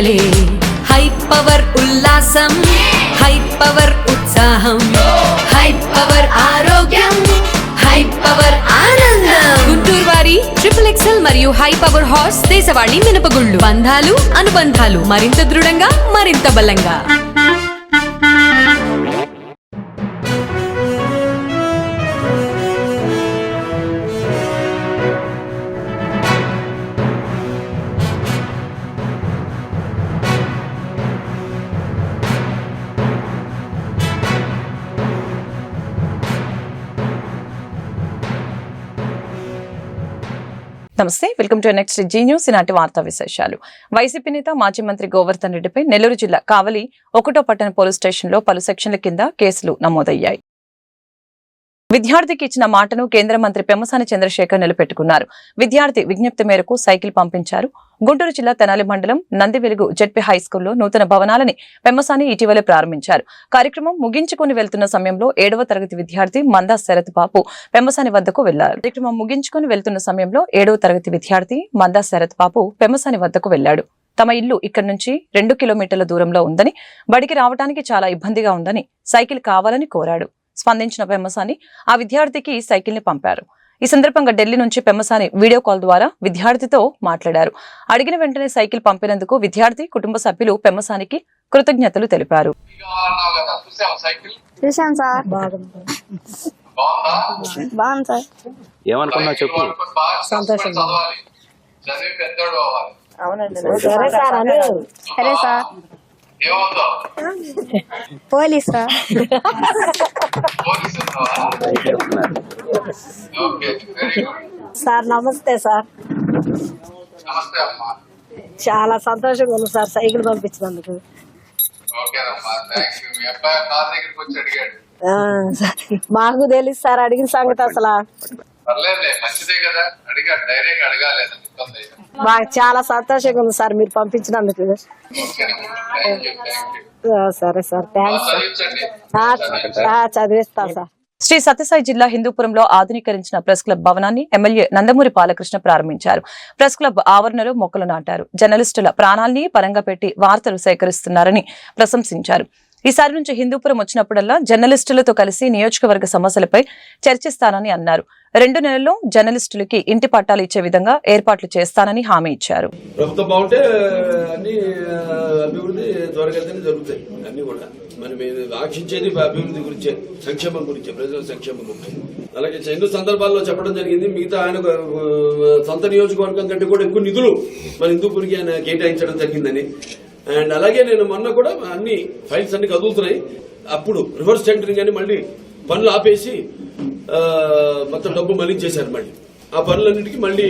మొదలే high power ఉల్లాసం, high power ఉత్సాహం, హై పవర్ ఆరోగ్యం, హై పవర్ ఆనందం. గుంటూరు వారి XXL మరియు హై పవర్ హార్స్ దేశవాళీ మినపగుళ్ళు. బంధాలు అనుబంధాలు మరింత దృఢంగా, మరింత బలంగా. నమస్తే, welcome to next Zee news. ఈనాటి వార్తా విశేషాలు. వైసీపీ నేత మాజీ మంత్రి గోవర్ధన్ రెడ్డిపై నెల్లూరు జిల్లా కావలి 1వ పట్టణ పోలీస్ స్టేషన్లో పలు సెక్షన్ల కింద కేసులు నమోదయ్యాయి. విద్యార్థికి ఇచ్చిన మాటను కేంద్ర మంత్రి పెమ్మసాని చంద్రశేఖర్ నిలబెట్టుకున్నారు. విద్యార్థి విజ్ఞప్తి మేరకు సైకిల్ పంపించారు. గుంటూరు జిల్లా తెనాలి మండలం నందివెలుగు జెడ్పీ హైస్కూల్లో నూతన భవనాలని పెమ్మసాని ఇటీవలే ప్రారంభించారు. కార్యక్రమం ముగించుకుని వెళ్తున్న సమయంలో 7వ తరగతి విద్యార్థి మందా శరత్ బాబు పెమ్మసాని వద్దకు వెళ్లారు. కార్యక్రమం ముగించుకుని వెళ్తున్న సమయంలో 7వ తరగతి విద్యార్థి మందా శరత్ బాబు పెమ్మసాని వద్దకు వెళ్లాడు. తమ ఇల్లు ఇక్కడి నుంచి 2 కిలోమీటర్ల దూరంలో ఉందని, బడికి రావడానికి చాలా ఇబ్బందిగా ఉందని సైకిల్ కావాలని కోరాడు. స్పందించిన పెమ్మసాని ఆ విద్యార్థికి సైకిల్ ని పంపారు. ఈ సందర్భంగా ఢిల్లీ నుంచి పెమ్మసాని వీడియో కాల్ ద్వారా విద్యార్థితో మాట్లాడారు. అడిగిన వెంటనే సైకిల్ పంపినందుకు విద్యార్థి కుటుంబ సభ్యులు పెమ్మసానికి కృతజ్ఞతలు తెలిపారు. పోలీస్ సార్, నమస్తే సార్. చాలా సంతోషంగా ఉంది సార్ సైకిల్ పంపించినందుకు. మాకు తెలుసు సార్ అడిగిన సంగతి. అసలు మాకు చాలా సంతోషంగా ఉంది సార్ మీరు పంపించినందుకు. సరే సార్, థ్యాంక్స్. చదివిస్తా సార్. శ్రీ సత్యసాయి జిల్లా హిందూపురంలో ఆధునీకరించిన ప్రెస్ క్లబ్ భవనాన్ని ఎమ్మెల్యే నందమూరి బాలకృష్ణ ప్రారంభించారు. ప్రెస్ క్లబ్ ఆవరణలో మొక్కలు నాటారు. జర్నలిస్టుల ప్రాణాల్ని పరంగా పెట్టి వార్తలు సేకరిస్తున్నారని ప్రశంసించారు. ఈసారి నుంచి హిందూపురం వచ్చినప్పుడల్లా జర్నలిస్టులతో కలిసి నియోజకవర్గ సమస్యలపై చర్చిస్తానని అన్నారు. 2 నెలల్లో జర్నలిస్టులకి ఇంటి పట్టాలు ఇచ్చే విధంగా ఏర్పాట్లు చేస్తానని హామీ ఇచ్చారు. ప్రభుత్వం బాగుంటే అన్ని అభివృద్ధి త్వరగతిని జరుగుతాయి. అన్ని కూడా మనం ఆశించేది అభివృద్ధి గురించే, సంక్షేమం గురించే, ప్రజల సంక్షేమం గురించి. అలాగే ఎన్నో సందర్భాల్లో చెప్పడం జరిగింది. మిగతా ఆయన సొంత నియోజకవర్గం కంటే కూడా ఎక్కువ నిధులు మన హిందూపూర్కి ఆయన కేటాయించడం జరిగిందని. అండ్ అలాగే నేను మొన్న కూడా అన్ని ఫైల్స్ అన్ని కదులుతున్నాయి. అప్పుడు రివర్స్ టెండరింగ్ అని మళ్ళీ పనులు ఆపేసి మొత్తం డబ్బు మళ్ళీ చేశారు. మళ్ళీ ఆ పనులన్నిటికీ మళ్ళీ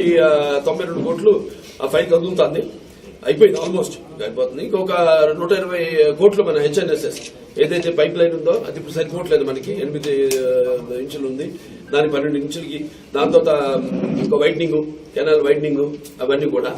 92 కోట్లు ఆ ఫైల్ కదులుతుంది. అయిపోయింది, ఆల్మోస్ట్ అయిపోతుంది. ఇంకొక 120 కోట్లు మన HNSS ఏదైతే పైప్ లైన్ ఉందో అది ఇప్పుడు సరిపోవట్లేదు. మనకి 8 ఇంచులు ఉంది, దాని 12 ఇంచులకి. దాంతో ఇంకో వైడ్నింగ్, కెనాల్ వైడ్నింగ్, అవన్నీ కూడా.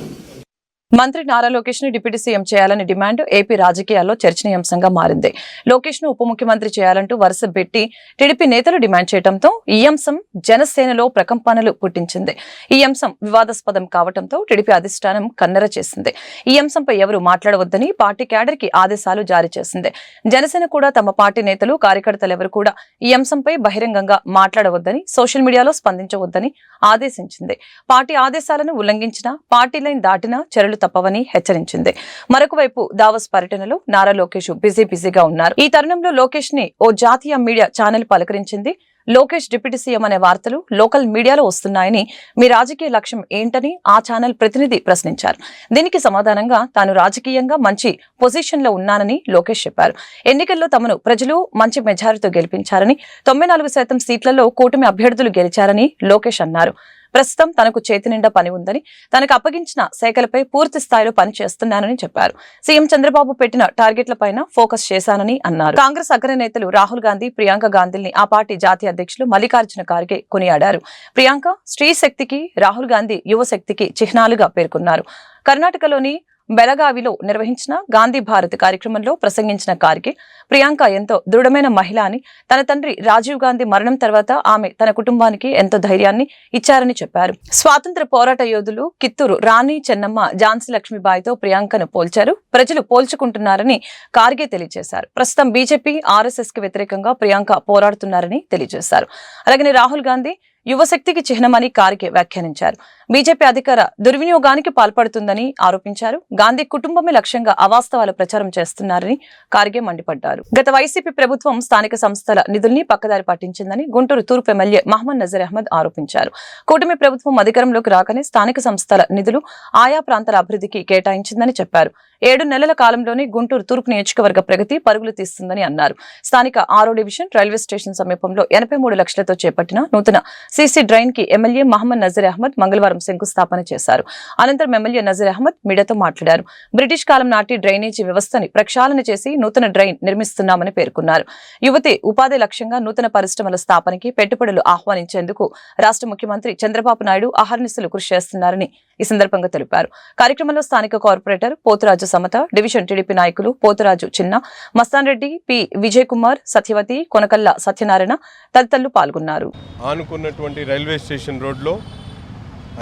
మంత్రి నారా లోకేష్ ని డిప్యూటీ సీఎం చేయాలని డిమాండ్ ఏపీ రాజకీయాల్లో చర్చనీయాంశంగా మారింది. లోకేష్ ను ఉప ముఖ్యమంత్రి చేయాలంటూ వరుస పెట్టి టీడీపీ నేతలు డిమాండ్ చేయడంతో ఈ అంశం జనసేనలో ప్రకంపనలు పుట్టించింది. ఈ అంశం వివాదాస్పదం కావడంతో టీడీపీ అధిష్టానం కన్నెర చేసింది. ఈ అంశంపై ఎవరు మాట్లాడవద్దని పార్టీ క్యాడర్ కి ఆదేశాలు జారీ చేసింది. జనసేన కూడా తమ పార్టీ నేతలు, కార్యకర్తలు ఎవరు కూడా ఈ అంశంపై బహిరంగంగా మాట్లాడవద్దని, సోషల్ మీడియాలో స్పందించవద్దని ఆదేశించింది. పార్టీ ఆదేశాలను ఉల్లంఘించిన, పార్టీ లైన్ దాటినా చర్యలు తప్పవని హెచ్చరించింది. మరొక వైపు దావోస్ పర్యటనలో నారా లోకేష్ బిజీగా ఉన్నారు. ఈ తరుణంలో లోకేష్ ని ఓ జాతీయ మీడియా ఛానల్ పలకరించింది. లోకేష్ డిప్యూటీ సీఎం అనే వార్తలు లోకల్ మీడియాలో వస్తున్నాయని, మీ రాజకీయ లక్ష్యం ఏంటని ఆ ఛానల్ ప్రతినిధి ప్రశ్నించారు. దీనికి సమాధానంగా తాను రాజకీయంగా మంచి పొజిషన్ లో ఉన్నానని లోకేష్ చెప్పారు. ఎన్నికల్లో తమను ప్రజలు మంచి మెజారిటీతో గెలిపించారని, 94% సీట్లలో కూటమి అభ్యర్థులు గెలిచారని లోకేష్ అన్నారు. ప్రస్తుతం తనకు చేతి నిండా పని ఉందని, తనకు అప్పగించిన శాఖలపై పూర్తి స్థాయిలో పని చేస్తున్నానని చెప్పారు. సీఎం చంద్రబాబు పెట్టిన టార్గెట్లపైన ఫోకస్ చేశానని అన్నారు. కాంగ్రెస్ అగ్రనేతలు రాహుల్ గాంధీ, ప్రియాంక గాంధీని ఆ పార్టీ జాతీయ అధ్యక్షులు మల్లికార్జున ఖార్గే కొనియాడారు. ప్రియాంక స్త్రీ శక్తికి, రాహుల్ గాంధీ యువ శక్తికి చిహ్నాలుగా పేర్కొన్నారు. కర్ణాటకలోని బెలగావిలో నిర్వహించిన గాంధీ భారత్ కార్యక్రమంలో ప్రసంగించిన ఖార్గే ప్రియాంక ఎంతో దృఢమైన మహిళ అని, తన తండ్రి రాజీవ్ గాంధీ మరణం తర్వాత ఆమె తన కుటుంబానికి ఎంతో ధైర్యాన్ని ఇచ్చారని చెప్పారు. స్వాతంత్ర పోరాట యోధులు కిత్తూరు రాణి చెన్నమ్మ ఝాన్సీ లక్ష్మీబాయితో ప్రియాంకను పోల్చారు. ప్రజలు పోల్చుకుంటున్నారని ఖార్గే తెలియజేశారు. ప్రస్తుతం బీజేపీ ఆర్ఎస్ఎస్ కి వ్యతిరేకంగా ప్రియాంక పోరాడుతున్నారని తెలియజేశారు. అలాగే రాహుల్ గాంధీ యువశక్తికి చిహ్నమని ఖార్గే వ్యాఖ్యానించారు. బీజేపీ అధికార దుర్వినియోగానికి పాల్పడుతుందని ఆరోపించారు. గాంధీ కుటుంబమే లక్ష్యంగా అవాస్తవాలు ప్రచారం చేస్తున్నారని ఖార్గే మండిపడ్డారు. గత వైసీపీ ప్రభుత్వం స్థానిక సంస్థల నిధుల్ని పక్కదారి పట్టించిందని గుంటూరు తూర్పు ఎమ్మెల్యే మహమ్మద్ నజీర్ అహ్మద్ ఆరోపించారు. కూటమి ప్రభుత్వం అధికారంలోకి రాకనే స్థానిక సంస్థల నిధులు ఆయా ప్రాంతాల అభివృద్ధికి కేటాయించిందని చెప్పారు. 7 నెలల కాలంలోనే గుంటూరు తూర్పు నియోజకవర్గ ప్రగతి పరుగులు తీస్తుందని అన్నారు. స్థానిక 6వ డివిజన్ రైల్వే స్టేషన్ సమీపంలో 83 లక్షలతో చేపట్టిన నూతన సీసీ డ్రైన్ కి ఎమ్మెల్యే మహమ్మద్ నజీర్ అహ్మద్ మంగళవారం శంకుస్థాపన చేశారు. అనంతరం ఎమ్మెల్యే నజీర్ అహ్మద్ మీడియాతో మాట్లాడారు. బ్రిటిష్ కాలం నాటి డ్రైనేజీ వ్యవస్థని ప్రక్షాళన చేసి నూతన డ్రైన్ నిర్మిస్తున్నామని పేర్కొన్నారు. యువతే ఉపాధి లక్ష్యంగా నూతన పరిశ్రమల స్థాపనకి పెట్టుబడులు ఆహ్వానించేందుకు రాష్ట్ర ముఖ్యమంత్రి చంద్రబాబు నాయుడు అహర్నిశలు కృషి చేస్తున్నారని ఈ సందర్భంగా తెలిపారు. కార్యక్రమంలో స్థానిక కార్పొరేటర్ పోతురాజు సమత, డివిజన్ టీడీపీ నాయకులు పోతురాజు చిన్న, మస్తాన్ రెడ్డి, పి విజయ్ కుమార్, సత్యవతి, కొనకల్ల సత్యనారాయణ తదితరులు పాల్గొన్నారు. ఆనుకున్నటువంటి రైల్వే స్టేషన్ రోడ్లో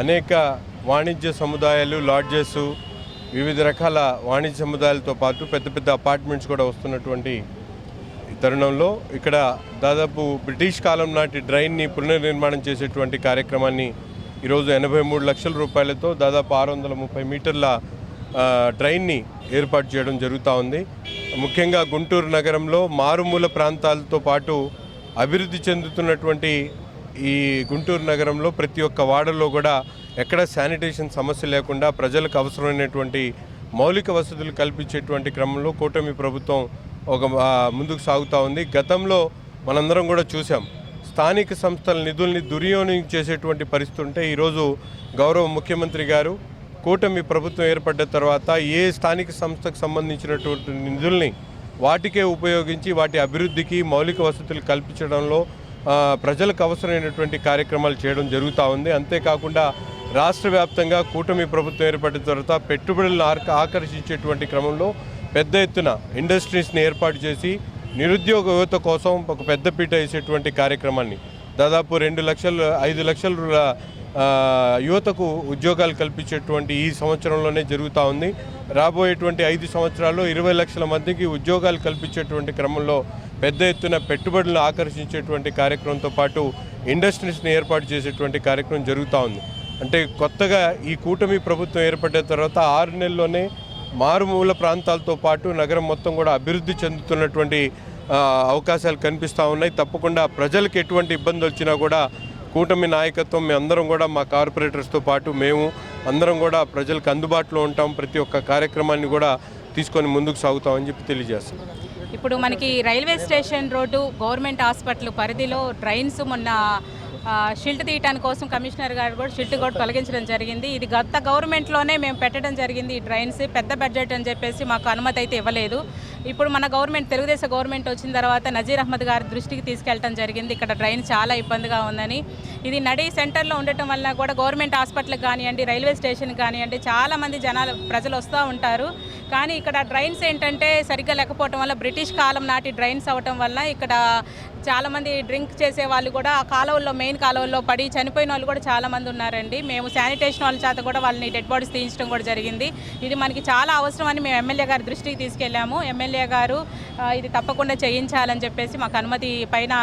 అనేక వాణిజ్య సముదాయాలు, లాడ్జెస్, వివిధ రకాల వాణిజ్య సముదాయాలతో పాటు పెద్ద పెద్ద అపార్ట్మెంట్స్ కూడా వస్తున్నటువంటి తరుణంలో ఇక్కడ దాదాపు బ్రిటిష్ కాలం నాటి డ్రైన్ని పునర్నిర్మాణం చేసేటువంటి కార్యక్రమాన్ని ఈరోజు 83 లక్షల రూపాయలతో దాదాపు 630 మీటర్ల డ్రైన్ని ఏర్పాటు చేయడం జరుగుతూ ఉంది. ముఖ్యంగా గుంటూరు నగరంలో మారుమూల ప్రాంతాలతో పాటు అభివృద్ధి చెందుతున్నటువంటి ఈ గుంటూరు నగరంలో ప్రతి ఒక్క వార్డులో కూడా ఎక్కడ శానిటేషన్ సమస్య లేకుండా ప్రజలకు అవసరమైనటువంటి మౌలిక వసతులు కల్పించేటువంటి క్రమంలో కూటమి ప్రభుత్వం ముందుకు సాగుతూ ఉంది. గతంలో మనందరం కూడా చూసాం, స్థానిక సంస్థల నిధుల్ని దుర్వినియోగం చేసేటువంటి పరిస్థితి ఉంటే ఈరోజు గౌరవ ముఖ్యమంత్రి గారు కూటమి ప్రభుత్వం ఏర్పడ్డ తర్వాత ఏ స్థానిక సంస్థకు సంబంధించినటువంటి నిధుల్ని వాటికే ఉపయోగించి వాటి అభివృద్ధికి మౌలిక వసతులు కల్పించడంలో ప్రజలకు అవసరమైనటువంటి కార్యక్రమాలు చేయడం జరుగుతూ ఉంది. అంతేకాకుండా రాష్ట్ర వ్యాప్తంగా కూటమి ప్రభుత్వం ఏర్పడిన తర్వాత పెట్టుబడులను ఆకర్షించేటువంటి క్రమంలో పెద్ద ఎత్తున ఇండస్ట్రీస్ని ఏర్పాటు చేసి నిరుద్యోగ యువత కోసం ఒక పెద్దపీట వేసేటువంటి కార్యక్రమాన్ని దాదాపు 5 లక్షల యువతకు ఉద్యోగాలు కల్పించేటువంటి ఈ సంవత్సరంలోనే జరుగుతూ ఉంది. రాబోయేటువంటి 5 సంవత్సరాల్లో 20 లక్షల మందికి ఉద్యోగాలు కల్పించేటువంటి క్రమంలో పెద్ద ఎత్తున పెట్టుబడులను ఆకర్షించేటువంటి కార్యక్రమంతో పాటు ఇండస్ట్రీస్ని ఏర్పాటు చేసేటువంటి కార్యక్రమం జరుగుతూ ఉంది. అంటే కొత్తగా ఈ కూటమి ప్రభుత్వం ఏర్పడిన తర్వాత 6 నెలల్లోనే మారుమూల ప్రాంతాలతో పాటు నగరం మొత్తం కూడా అభివృద్ధి చెందుతున్నటువంటి అవకాశాలు కనిపిస్తూ ఉన్నాయి. తప్పకుండా ప్రజలకు ఎటువంటి ఇబ్బంది వచ్చినా కూడా కూటమి నాయకత్వం మేమందరం కూడా మా కార్పొరేటర్స్తో పాటు మేము అందరం కూడా ప్రజలకు అందుబాటులో ఉంటాం. ప్రతి ఒక్క కార్యక్రమాన్ని కూడా తీసుకొని ముందుకు సాగుతామని చెప్పి తెలియజేస్తాం. ఇప్పుడు మనకి railway station road government hospital పరిధిలో డ్రైన్స్ మొన్న షిల్ట్ తీయటానికి కోసం కమిషనర్ గారు కూడా షిల్ట్ కూడా తొలగించడం జరిగింది. ఇది గత గవర్నమెంట్లోనే మేము పెట్టడం జరిగింది. ఈ డ్రైన్స్ పెద్ద బడ్జెట్ అని చెప్పేసి మాకు అనుమతి అయితే ఇవ్వలేదు. ఇప్పుడు మన గవర్నమెంట్ తెలుగుదేశం గవర్నమెంట్ వచ్చిన తర్వాత నజీర్ అహ్మద్ గారి దృష్టికి తీసుకెళ్ళడం జరిగింది. ఇక్కడ డ్రైన్ చాలా ఇబ్బందిగా ఉందని. ఇది నడి సెంటర్లో ఉండటం వల్ల కూడా గవర్నమెంట్ హాస్పిటల్కి కానివ్వండి, రైల్వే స్టేషన్కి కానివ్వండి చాలామంది ప్రజలు వస్తూ ఉంటారు. కానీ ఇక్కడ డ్రైన్స్ ఏంటంటే సరిగ్గా లేకపోవటం వల్ల బ్రిటిష్ కాలం నాటి డ్రైన్స్ అవ్వటం వల్ల ఇక్కడ చాలామంది డ్రింక్ చేసే వాళ్ళు కూడా ఆ కాలువల్లో మెయిన్ కాలువల్లో పడి చనిపోయిన వాళ్ళు కూడా చాలామంది ఉన్నారండి. మేము శానిటేషన్ వాళ్ళ చేత కూడా వాళ్ళని డెడ్ బాడీస్ తీయించడం కూడా జరిగింది. ఇది మనకి చాలా అవసరం అని మేము ఎమ్మెల్యే గారి దృష్టికి తీసుకెళ్ళాము. ఎమ్మెల్యే గారు ఇది తప్పకుండా చేయించాలని చెప్పేసి మాకు అనుమతి పైన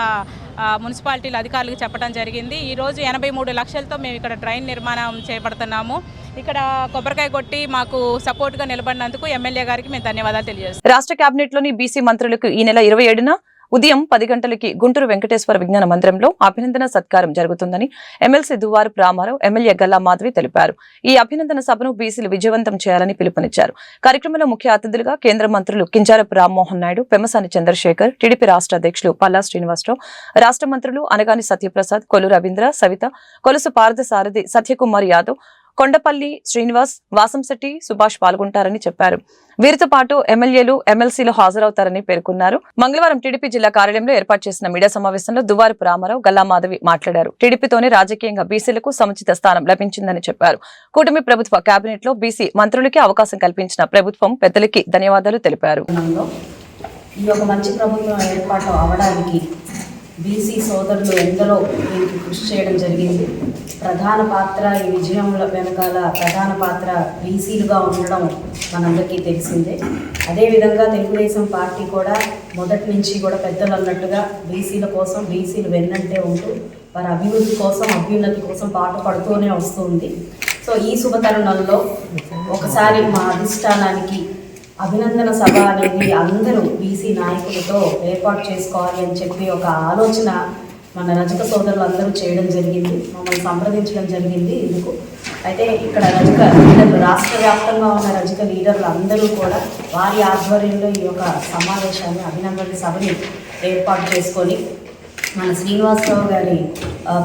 మున్సిపాలిటీల అధికారులకు చెప్పడం జరిగింది. ఈరోజు 83 లక్షలతో మేము ఇక్కడ డ్రైన్ నిర్మాణం చేపడుతున్నాము. ఇక్కడ కొబ్బరికాయ కొట్టి మాకు సపోర్ట్గా నిలబడినందుకు ఎమ్మెల్యే గారికి మేము ధన్యవాదాలు తెలియజేస్తాం. రాష్ట్ర కేబినెట్ లోని బీసీ మంత్రులకు ఈ నెల 27న ఉదయం 10 గంటలకి గుంటూరు వెంకటేశ్వర విజ్ఞాన మందిరంలో అభినందన సత్కారం జరుగుతుందని ఎమ్మెల్సీ దువ్వారు రామారావు, ఎమ్మెల్యే గల్లా మాధవి తెలిపారు. ఈ అభినందన సభను బీసీలు విజయవంతం చేయాలని పిలుపునిచ్చారు. కార్యక్రమంలో ముఖ్య అతిథులుగా కేంద్ర మంత్రులు కింజారపు రామ్మోహన్ నాయుడు, పెమ్మసాని చంద్రశేఖర్, టీడీపీ రాష్ట్ర అధ్యక్షులు పల్లా శ్రీనివాసరావు, రాష్ట్ర మంత్రులు అనగాని సత్యప్రసాద్, కొల్లు రవీంద్ర, సవిత, కొలుసు పార్థసారథి, సత్యకుమార్ యాదవ్, కొండపల్లి శ్రీనివాస్, వాసంశెట్టి, సుభాష్ పాల్గొంటారని చెప్పారు. వీరితో పాటు ఎమ్మెల్యేలు, ఎమ్మెల్సీలు హాజరవుతారని పేర్కొన్నారు. మంగళవారం టీడీపీ జిల్లా కార్యాలయంలో ఏర్పాటు చేసిన మీడియా సమావేశంలో దువ్వారపు రామారావు, గల్లా మాధవి మాట్లాడారు. టీడీపీతోనే రాజకీయంగా బీసీలకు సముచిత స్థానం లభించిందని చెప్పారు. కూటమి ప్రభుత్వ కేబినెట్ లో బీసీ మంత్రులకి అవకాశం కల్పించిన ప్రభుత్వం పెద్దలకి ధన్యవాదాలు తెలిపారు. ఈ యొక్క మంచి ప్రభుత్వం ఏర్పాటు అవడానికి బీసీ సోదరులు ఎందరో దీనికి కృషి చేయడం జరిగింది. ప్రధాన పాత్ర ఈ విజయంలో వెనకాల ప్రధాన పాత్ర బీసీలుగా ఉండడం మనందరికీ తెలిసిందే. అదేవిధంగా తెలుగుదేశం పార్టీ కూడా మొదటి నుంచి కూడా పెద్దలు అన్నట్టుగా బీసీల కోసం, బీసీలు వెన్నంటే ఉంటూ వారి అభివృద్ధి కోసం, అభ్యున్నతి కోసం పాటుపడుతూనే వస్తుంది. సో ఈ శుభతరుణంలో ఒకసారి మా అధిష్టానానికి అభినందన సభ అనేది అందరూ బీసీ నాయకులతో ఏర్పాటు చేసుకోవాలి అని చెప్పి ఒక ఆలోచన మన రజక సోదరులు అందరూ చేయడం జరిగింది. మమ్మల్ని సంప్రదించడం జరిగింది. ఇందుకు అయితే ఇక్కడ రజక లీడర్లు, రాష్ట్ర వ్యాప్తంగా ఉన్న రజక లీడర్లు అందరూ కూడా వారి ఆధ్వర్యంలో ఈ యొక్క సమావేశాన్ని, అభినందన సభని ఏర్పాటు చేసుకొని మన శ్రీనివాసరావు గారి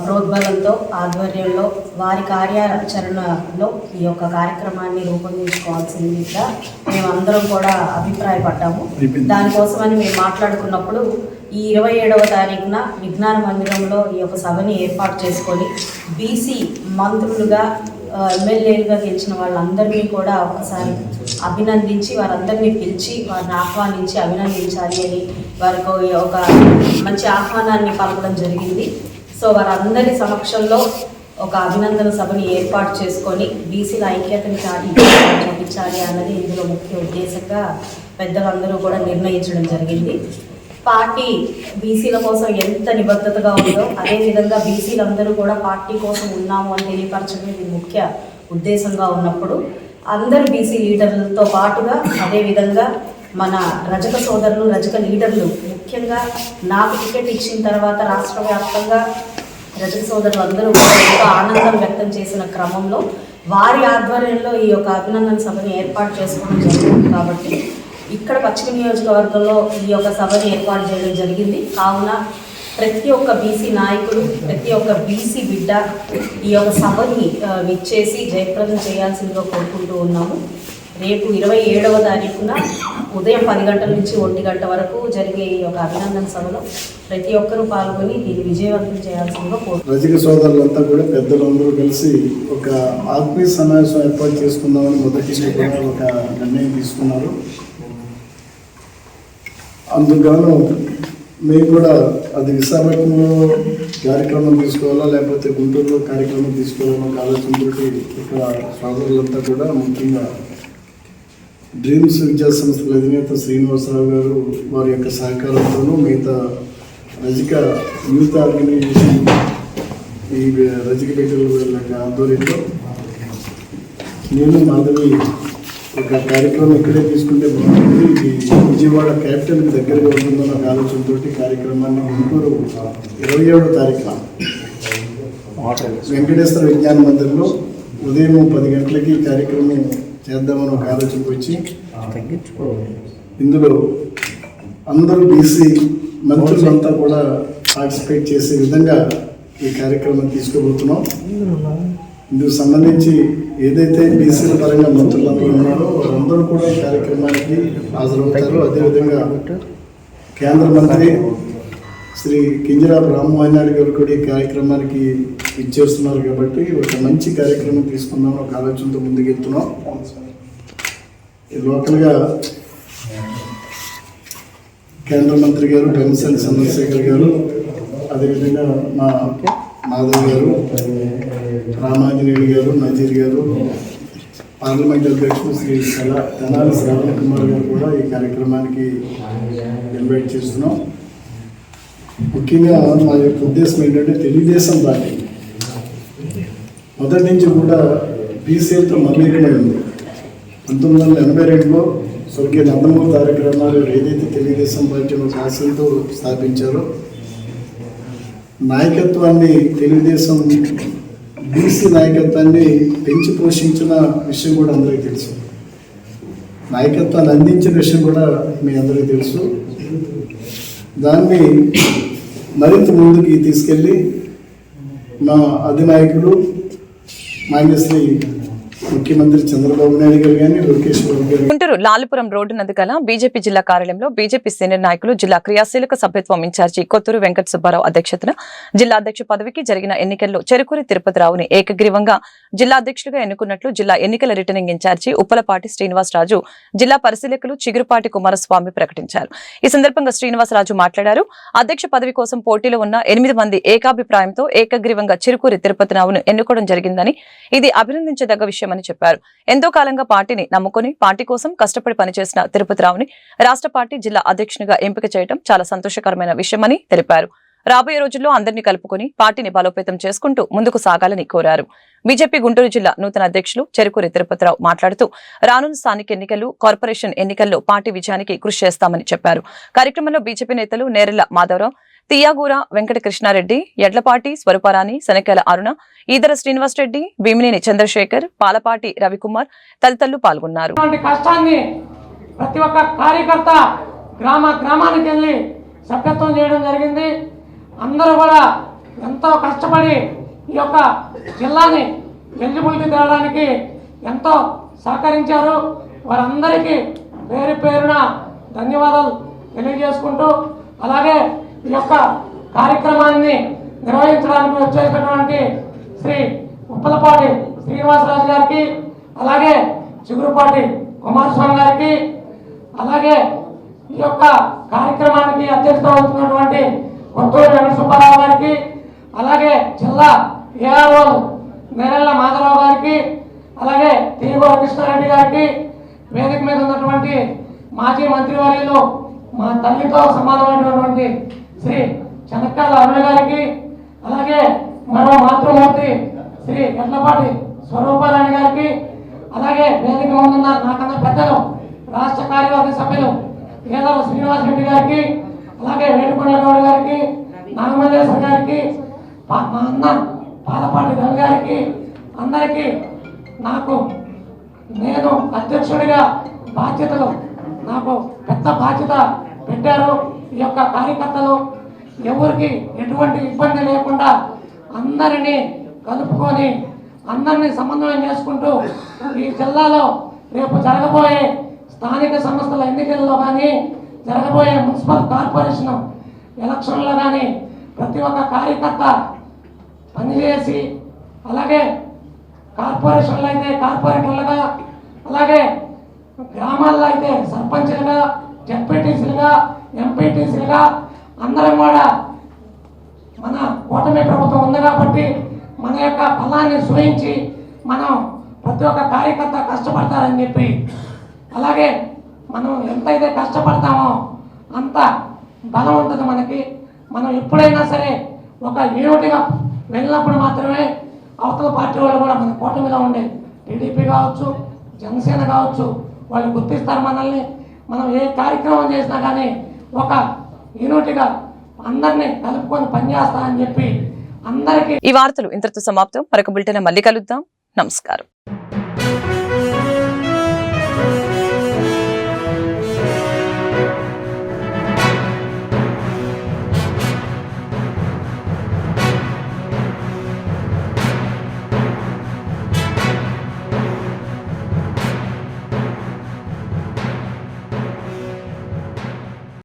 ప్రోద్బలంతో, ఆధ్వర్యంలో, వారి కార్యాచరణలో ఈ యొక్క కార్యక్రమాన్ని రూపొందించుకోవాల్సిందిగా మేమందరం కూడా అభిప్రాయపడ్డాము. దానికోసమని మేము మాట్లాడుకున్నప్పుడు ఈ 27వ తారీఖున విజ్ఞాన మందిరంలో ఈ యొక్క సభని ఏర్పాటు చేసుకొని బీసీ మంత్రులుగా, ఎమ్మెల్యేలుగా గెలిచిన వాళ్ళందరినీ కూడా ఒకసారి అభినందించి, వారందరినీ పిలిచి వారిని ఆహ్వానించి అభినందించాలి అని వారికి ఒక మంచి ఆహ్వానాన్ని పలకడం జరిగింది. సో వారందరి సమక్షంలో ఒక అభినందన సభని ఏర్పాటు చేసుకొని బీసీల ఐక్యతని చూపించాలి అన్నది ఇందులో ముఖ్య ఉద్దేశంగా పెద్దలందరూ కూడా నిర్ణయించడం జరిగింది. పార్టీ బీసీల కోసం ఎంత నిబద్ధతగా ఉందో అదేవిధంగా బీసీలందరూ కూడా పార్టీ కోసం ఉన్నాము అని తెలియపరచడం ఇది ముఖ్య ఉద్దేశంగా ఉన్నప్పుడు అందరు బీసీ లీడర్లతో పాటుగా అదేవిధంగా మన రజక సోదరులు, రజక లీడర్లు, ముఖ్యంగా నాకు టికెట్ ఇచ్చిన తర్వాత రాష్ట్ర వ్యాప్తంగా రజక సోదరులు అందరూ కూడా ఎంతో ఆనందం వ్యక్తం చేసిన క్రమంలో వారి ఆధ్వర్యంలో ఈ యొక్క అభినందన సభని ఏర్పాటు చేసుకోవడం జరిగింది. కాబట్టి ఇక్కడ పశ్చిమ నియోజకవర్గంలో ఈ యొక్క సభని ఏర్పాటు చేయడం జరిగింది. కావున ప్రతి ఒక్క బీసీ నాయకుడు, ప్రతి ఒక్క బీసీ బిడ్డ ఈ యొక్క సభని విచ్చేసి జయప్రదం చేయాల్సిందిగా కోరుకుంటూ ఉన్నాము. రేపు 27వ తారీఖున ఉదయం 10 గంటల నుంచి 1 గంట వరకు జరిగే ఈ యొక్క అభినందన సభలో ప్రతి ఒక్కరూ పాల్గొని దీన్ని విజయవంతం చేయాల్సిందిగా కోరుకుంటున్నాము. రజక సోదరులంతా కూడా పెద్దలందరూ కలిసి ఒక ఆత్మీయ సమావేశం ఏర్పాటు చేసుకుందామని మొదటి కూడా ఒక నిర్ణయం తీసుకున్నారు. అందుకు మేము కూడా అది విశాఖపట్నంలో కార్యక్రమం తీసుకోవాలా లేకపోతే గుంటూరులో కార్యక్రమం తీసుకోవాలన్న ఆలోచనతో ఇక్కడ సోదరులంతా కూడా ముఖ్యంగా డ్రీమ్స్ విద్యా సంస్థల అధినేత శ్రీనివాసరావు గారు వారి యొక్క సహకారంతోనూ మిగతా రజక యూత్ ఆర్గనైజేషన్ ఈ రజక బిడ్డల యొక్క ఆధ్వర్యంలో నేను మాధవి ఒక కార్యక్రమం ఇక్కడే తీసుకుంటే బాగుంటుంది, ఇది విజయవాడ క్యాపిటల్కి దగ్గరగా ఉంటుందన్న ఒక ఆలోచనతో కార్యక్రమాన్ని గుంటూరు 27వ తారీఖున వెంకటేశ్వర విజ్ఞాన మందిరంలో ఉదయం 10 గంటలకి కార్యక్రమం చేద్దామని ఒక ఆలోచనకు వచ్చి ఇందులో అందరూ బీసీ మంత్రులంతా కూడా పార్టిసిపేట్ చేసే విధంగా ఈ కార్యక్రమం తీసుకోబోతున్నాం. ఇందుకు సంబంధించి ఏదైతే బీసీల పరంగా మంత్రులందరూ ఉన్నారో వారందరూ కూడా ఈ కార్యక్రమానికి హాజరవుతారు. అదేవిధంగా కేంద్ర మంత్రి శ్రీ కింజరాపు రామ్మోహన్ నాయుడు గారు కూడా ఈ కార్యక్రమానికి ఇచ్చేస్తున్నారు. కాబట్టి ఒక మంచి కార్యక్రమం తీసుకుందామని ఒక ఆలోచనతో ముందుకెళ్తున్నాం. లోకల్గా కేంద్ర మంత్రి గారు పెన్షన్ చంద్రశేఖర్ గారు, అదేవిధంగా మా మాధవ్ గారు, రామాంజనేయుడు గారు, నజీర్ గారు, పార్లమెంట్ అధ్యక్షుడు శ్రీ తెనాలి శ్రావణ కుమార్ గారు కూడా ఈ కార్యక్రమానికి ఇన్వైట్ చేస్తున్నాం. ముఖ్యంగా మా యొక్క ఉద్దేశం ఏంటంటే తెలుగుదేశం పార్టీ మొదటి నుంచి కూడా బీసీలతో మమేకమై ఉంది. 1982లో స్వర్గీయ నందమూరి తారక రామారావు ఏదైతే తెలుగుదేశం పార్టీని ఒక ఆశయంతో స్థాపించారో నాయకత్వాన్ని, తెలుగుదేశం బీసీ నాయకత్వాన్ని పెంచి పోషించిన విషయం కూడా అందరికీ తెలుసు. నాయకత్వాన్ని అందించిన విషయం కూడా మీ అందరికీ తెలుసు. దాన్ని మరింత ముందుకి తీసుకెళ్ళి మా అధినాయకుడు మాన్యశ్రీ ముఖ్యమంత్రి చంద్రబాబు నాయుడు గారు కానీ, లోకేష్ బాబు గారు గుంటూరు లాలుపురం రోడ్డు నందు గల బీజేపీ జిల్లా కార్యాలయంలో బీజేపీ సీనియర్ నాయకులు జిల్లా క్రియాశీలక సభ్యత్వం ఇన్ఛార్జి కొత్తూరు వెంకట సుబ్బారావు అధ్యక్షతన జిల్లా అధ్యక్ష పదవికి జరిగిన ఎన్నికల్లో చెరుకూరి తిరుపతిరావుని ఏకగ్రీవంగా జిల్లా అధ్యక్షులుగా ఎన్నుకున్నట్లు జిల్లా ఎన్నికల రిటర్నింగ్ ఇన్ఛార్జి ఉప్పలపాటి శ్రీనివాసరాజు, జిల్లా పరిశీలకులు చిగురుపాటి కుమారస్వామి ప్రకటించారు. ఈ సందర్భంగా శ్రీనివాసరాజు మాట్లాడారు. అధ్యక్ష పదవి కోసం పోటీలో ఉన్న 8 మంది ఏకాభిప్రాయంతో ఏకగ్రీవంగా చెరుకూరి తిరుపతిరావును ఎన్నుకోవడం జరిగిందని, ఇది అభినందించదగ్గ విషయమని చెప్పారు. ఎంతో కాలంగా పార్టీని నమ్ముకుని పార్టీ కోసం కష్టపడి పనిచేసిన తిరుపతిరావుని రాష్ట్ర పార్టీ జిల్లా అధ్యక్షునిగా ఎంపిక చేయడం చాలా సంతోషకరమైన విషయమని తెలిపారు. రాబోయే రోజుల్లో అందరినీ కలుపుకుని పార్టీని బలోపేతం చేసుకుంటూ ముందుకు సాగాలని కోరారు. బీజేపీ గుంటూరు జిల్లా నూతన అధ్యక్షులు చెరుకూరి తిరుపతిరావు మాట్లాడుతూ రానున్న స్థానిక ఎన్నికలు, కార్పొరేషన్ ఎన్నికల్లో పార్టీ విజయానికి కృషి చేస్తామని చెప్పారు. కార్యక్రమంలో బీజేపీ నేతలు నేరెళ్ల మాధవరావు, తియ్యాగూర వెంకట కృష్ణారెడ్డి, ఎడ్లపాటి స్వరూపారాణి, శనకేల అరుణ, ఈదర శ్రీనివాస్ రెడ్డి, భీమినేని చంద్రశేఖర్, పాలపాటి రవికుమార్ తదితరులు పాల్గొన్నారు. కష్టాన్ని ప్రతి ఒక్క కార్యకర్త గ్రామానికి వెళ్ళి సభ్యత్వం చేయడం జరిగింది. అందరూ కూడా ఎంతో కష్టపడి ఈ యొక్క జిల్లాని ఎలిజిబిలిటీ తేవడానికి ఎంతో సహకరించారు. వారందరికీ పేరు పేరున ధన్యవాదాలు తెలియజేసుకుంటూ, అలాగే ఈ యొక్క కార్యక్రమాన్ని నిర్వహించడానికి వచ్చేసినటువంటి శ్రీ ఉప్పలపాటి శ్రీనివాసరాజు గారికి, అలాగే చిగురుపాటి కుమారస్వామి గారికి, అలాగే ఈ యొక్క కార్యక్రమానికి అధ్యక్షత వహిస్తున్నటువంటి కొత్తూరు వెంకట సుబ్బారావు గారికి, అలాగే జిల్లా ఏఆర్ఓ నేరెళ్ల మాధవరావు గారికి, అలాగే తీగూర కృష్ణారెడ్డి గారికి, వేదిక మీద ఉన్నటువంటి మాజీ మంత్రివర్యులు మా తల్లితో సమానమైనటువంటి శ్రీ చెనక్కాల అరుణ గారికి, అలాగే మరో మాతృమూర్తి శ్రీ ఎడ్లపాటి స్వరూపారాణి గారికి, అలాగే వేదిక ముందున్న నాకన్నా పెద్దలు రాష్ట్ర కార్యవర్గ సభ్యులు ఏదవ శ్రీనివాస్ రెడ్డి గారికి, అలాగే వేడుకొండల గౌడ గారికి, నాగమల్లేశ్వర గారికి, మా అన్న పాలపాటి రవి గారికి, అందరికీ నేను అధ్యక్షుడిగా బాధ్యతలు నాకు పెద్ద బాధ్యత పెట్టారు. ఈ యొక్క కార్యకర్తలు ఎవరికి ఎటువంటి ఇబ్బంది లేకుండా అందరినీ కలుపుకొని అందరినీ సమన్వయం చేసుకుంటూ ఈ జిల్లాలో రేపు జరగబోయే స్థానిక సంస్థల ఎన్నికల్లో కానీ, జరగబోయే మున్సిపల్ కార్పొరేషన్ ఎలక్షన్లో కానీ ప్రతి ఒక్క కార్యకర్త పనిచేసి, అలాగే కార్పొరేషన్లు అయితే కార్పొరేటర్లుగా, అలాగే గ్రామాల్లో అయితే సర్పంచులుగా, జెడ్పీటీసీలుగా, ఎంపీటీసీలుగా అందరం కూడా మన కూటమి ప్రభుత్వం ఉంది కాబట్టి మన యొక్క బలాన్ని సూచించి మనం ప్రతి ఒక్క కార్యకర్త కష్టపడతారని చెప్పి, అలాగే మనం ఎంతైతే కష్టపడతామో అంత బలం ఉంటుంది మనకి. మనం ఎప్పుడైనా సరే ఒక యూనిట్గా వెళ్ళినప్పుడు మాత్రమే అవతల పార్టీ వాళ్ళు కూడా మన కూటమిలో ఉండే టీడీపీ కావచ్చు, జనసేన కావచ్చు, వాళ్ళు గుర్తిస్తారు మనల్ని. మనం ఏ కార్యక్రమం చేసినా కానీ ఒక యూనిట్గా అందరినీ కలుపుకొని పనిచేస్తామని చెప్పి అందరికీ. ఈ వార్తలు ఇంతటితో సమాప్తం. మరొక బులెటిన్ మళ్ళీ కలుద్దాం. నమస్కారం.